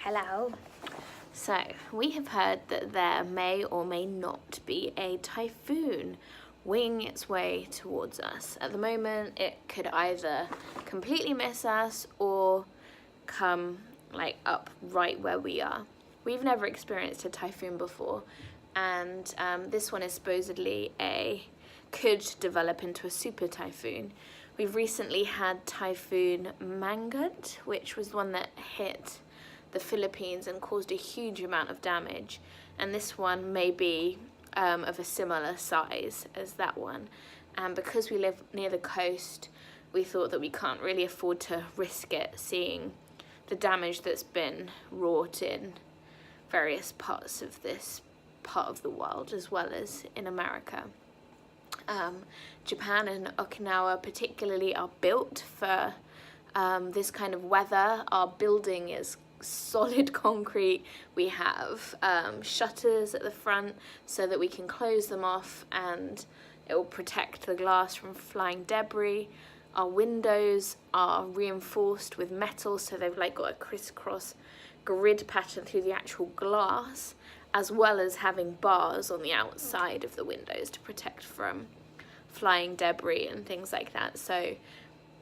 Hello. So, we have heard that there may or may not be a typhoon winging its way towards us. At the moment, it could either completely miss us or come like up right where we are. We've never experienced a typhoon before, and this one is supposedly could develop into a super typhoon. We've recently had Typhoon Mangkhut, which was one that hit the Philippines and caused a huge amount of damage, and this one may be of a similar size as that one. And because we live near the coast, we thought that we can't really afford to risk it, seeing the damage that's been wrought in various parts of this part of the world, as well as in America. Japan and Okinawa particularly are built for this kind of weather. Our building is solid concrete. We have shutters at the front so that we can close them off and it will protect the glass from flying debris. Our windows are reinforced with metal, so they've like got a crisscross grid pattern through the actual glass, as well as having bars on the outside of the windows to protect from flying debris and things like that. So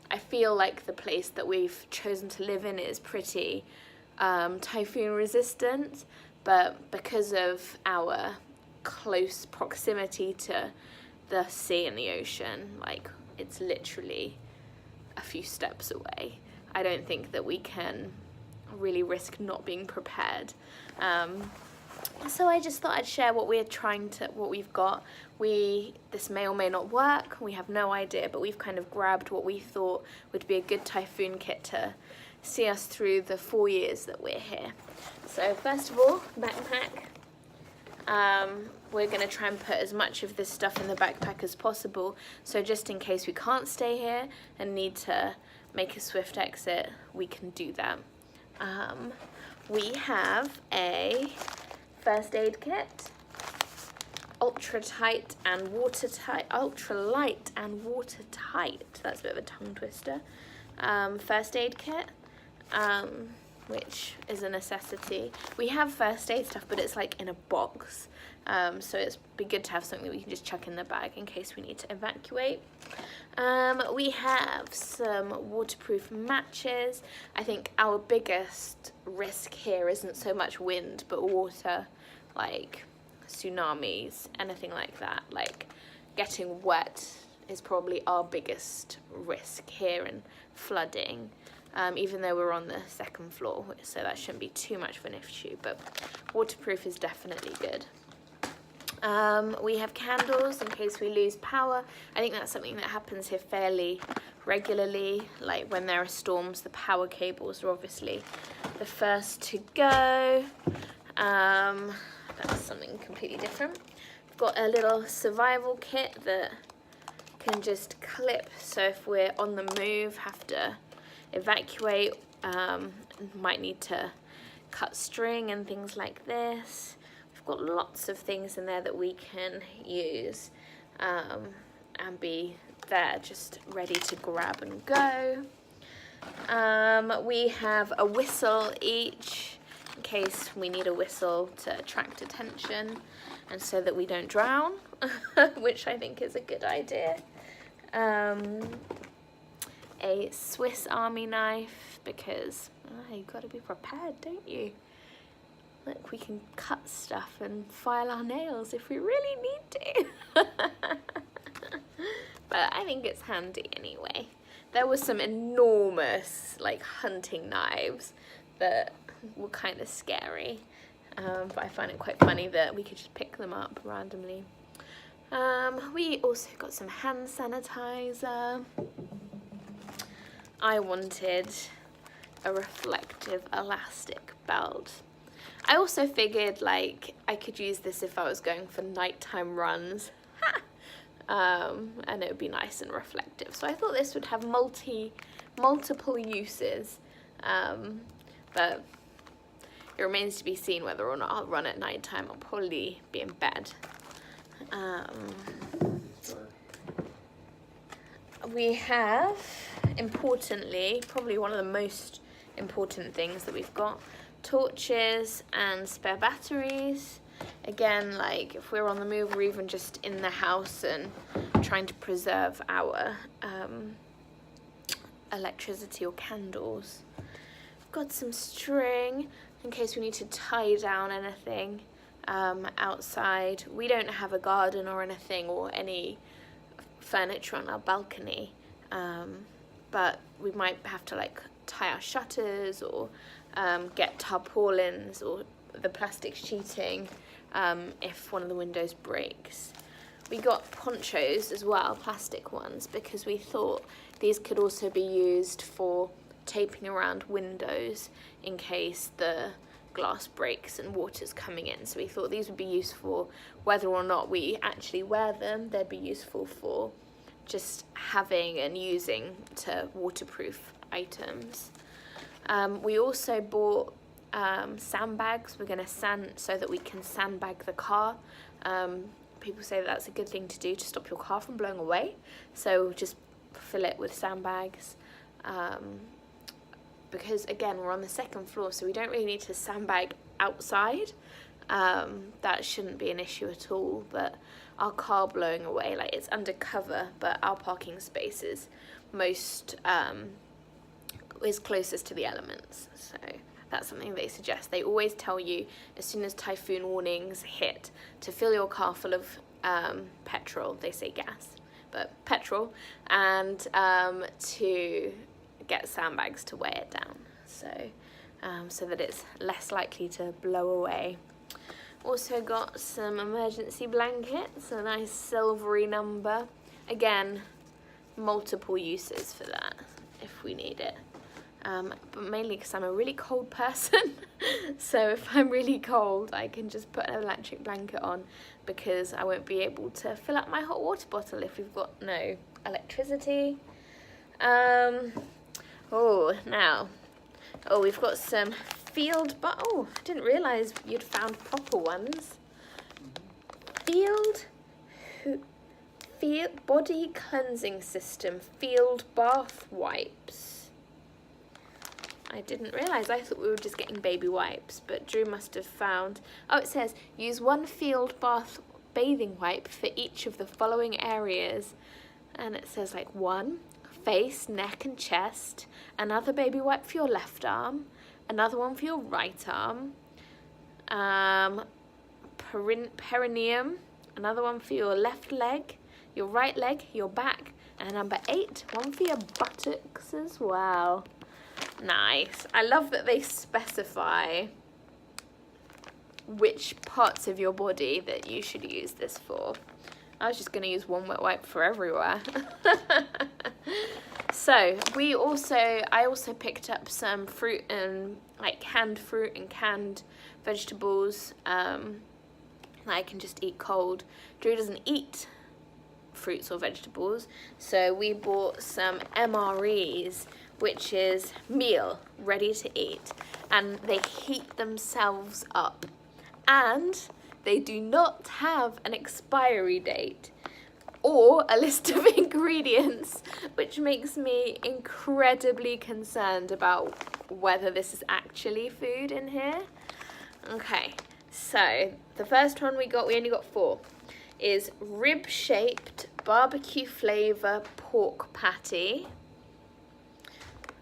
I feel like the place that we've chosen to live in is pretty typhoon resistant, but because of our close proximity to the sea and the ocean, like it's literally a few steps away, I don't think that we can really risk not being prepared. So I just thought I'd share what we've got. This may or may not work, we have no idea, but we've kind of grabbed what we thought would be a good typhoon kit to see us through the 4 years that we're here. So first of all, backpack. We're gonna try and put as much of this stuff in the backpack as possible, so just in case we can't stay here and need to make a swift exit, we can do that. We have a first aid kit, ultra light and watertight. That's a bit of a tongue twister. First aid kit, which is a necessity. We have first aid stuff, but it's like in a box, so it's be good to have something that we can just chuck in the bag in case we need to evacuate. We have some waterproof matches. I think our biggest risk here isn't so much wind, but water, like tsunamis, anything like that. Like getting wet is probably our biggest risk here, and flooding, even though we're on the second floor, so that shouldn't be too much of an issue, but waterproof is definitely good. We have candles in case we lose power. I think that's something that happens here fairly regularly. Like when there are storms, the power cables are obviously the first to go. That's something completely different. We've got a little survival kit that can just clip, so if we're on the move, have to evacuate, might need to cut string and things like this. We've got lots of things in there that we can use and be there just ready to grab and go. We have a whistle each in case we need a whistle to attract attention and so that we don't drown, which I think is a good idea. A Swiss Army knife, because you've got to be prepared, don't you? Look, we can cut stuff and file our nails if we really need to. But I think it's handy anyway. There were some enormous like hunting knives that were kind of scary, but I find it quite funny that we could just pick them up randomly. We also got some hand sanitizer. I wanted a reflective elastic belt. I also figured like I could use this if I was going for nighttime runs. And it would be nice and reflective. So I thought this would have multiple uses, but it remains to be seen whether or not I'll run at nighttime. I'll probably be in bed. We have, importantly, probably one of the most important things that we've got. Torches and spare batteries. Again, like if we're on the move or even just in the house and trying to preserve our electricity or candles. We've got some string in case we need to tie down anything outside. We don't have a garden or anything or any furniture on our balcony, but we might have to like tie our shutters or get tarpaulins or the plastic sheeting if one of the windows breaks. We got ponchos as well, plastic ones, because we thought these could also be used for taping around windows in case the glass breaks and water's coming in. So we thought these would be useful whether or not we actually wear them. They'd be useful for just having and using to waterproof items. We also bought sandbags. We're going to so that we can sandbag the car. People say that that's a good thing to do to stop your car from blowing away. So just fill it with sandbags. Because again, we're on the second floor, so we don't really need to sandbag outside. That shouldn't be an issue at all, but our car blowing away, like it's undercover, but our parking space is is closest to the elements. So that's something they suggest. They always tell you as soon as typhoon warnings hit to fill your car full of petrol. They say gas, but petrol, and to get sandbags to weigh it down, so that it's less likely to blow away. Also got some emergency blankets, a nice silvery number. Again, multiple uses for that if we need it. But mainly because I'm a really cold person. So if I'm really cold, I can just put an electric blanket on because I won't be able to fill up my hot water bottle if we've got no electricity. We've got some field, but I didn't realise you'd found proper ones. Field body cleansing system, field bath wipes. I didn't realise, I thought we were just getting baby wipes, but Drew must have found, it says, use one field bath bathing wipe for each of the following areas. And it says like 1, face, neck and chest, another baby wipe for your left arm, another one for your right arm, perineum, another one for your left leg, your right leg, your back, and number 8, one for your buttocks as well. Nice. I love that they specify which parts of your body that you should use this for. I was just going to use one wet wipe for everywhere. So I also picked up some fruit and like canned fruit and canned vegetables that I can just eat cold. Drew doesn't eat fruits or vegetables, so we bought some MREs, which is meal ready to eat, and they heat themselves up, and they do not have an expiry date or a list of ingredients, which makes me incredibly concerned about whether this is actually food in here. Okay, so the first one we only got 4, is rib-shaped barbecue flavour pork patty.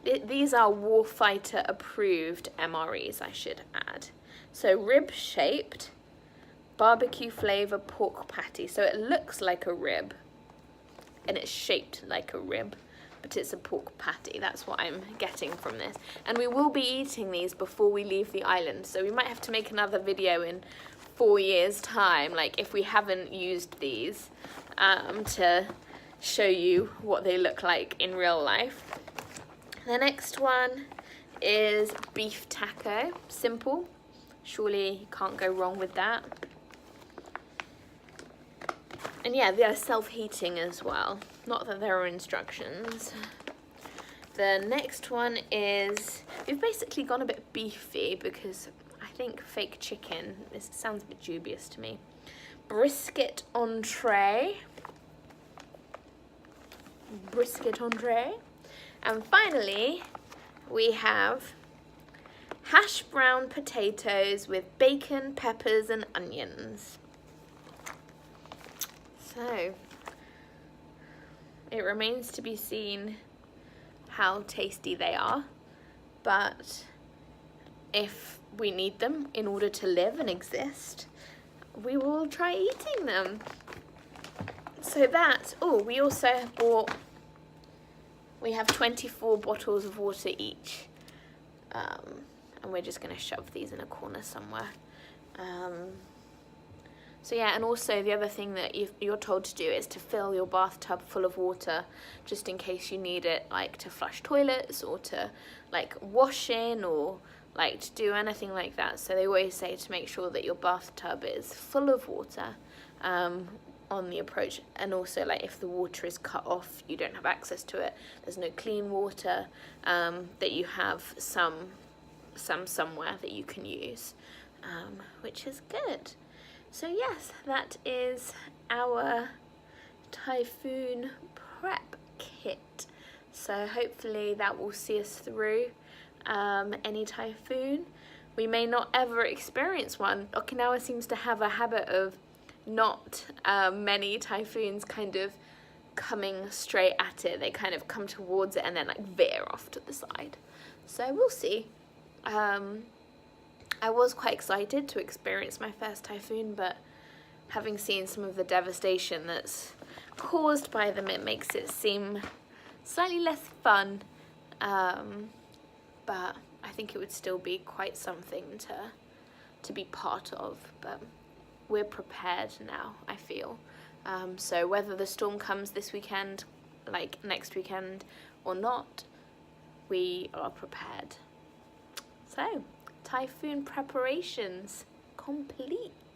These are Warfighter approved MREs, I should add. So rib-shaped barbecue flavour pork patty. So it looks like a rib and it's shaped like a rib, but it's a pork patty. That's what I'm getting from this. And we will be eating these before we leave the island. So we might have to make another video in 4 years' time, like if we haven't used these, to show you what they look like in real life. The next one is beef taco. Simple. Surely you can't go wrong with that. And yeah, they're self-heating as well. Not that there are instructions. The next one is, we've basically gone a bit beefy because I think fake chicken, this sounds a bit dubious to me. Brisket entree. Brisket entree. And finally, we have hash brown potatoes with bacon, peppers and onions. So it remains to be seen how tasty they are, but if we need them in order to live and exist, we will try eating them. So that, we also bought, we have 24 bottles of water each, and we're just going to shove these in a corner somewhere. So yeah, and also the other thing that you're told to do is to fill your bathtub full of water, just in case you need it, like to flush toilets or to like wash in or like to do anything like that. So they always say to make sure that your bathtub is full of water on the approach, and also like if the water is cut off, you don't have access to it, there's no clean water, that you have some somewhere that you can use, which is good. So yes, that is our Typhoon prep kit. So hopefully that will see us through any typhoon. We may not ever experience one. Okinawa seems to have a habit of not many typhoons kind of coming straight at it. They kind of come towards it and then like veer off to the side. So we'll see. I was quite excited to experience my first typhoon, but having seen some of the devastation that's caused by them, it makes it seem slightly less fun. But I think it would still be quite something to be part of. But we're prepared now, I feel. So whether the storm comes this weekend, like next weekend, or not, we are prepared. So, typhoon preparations complete.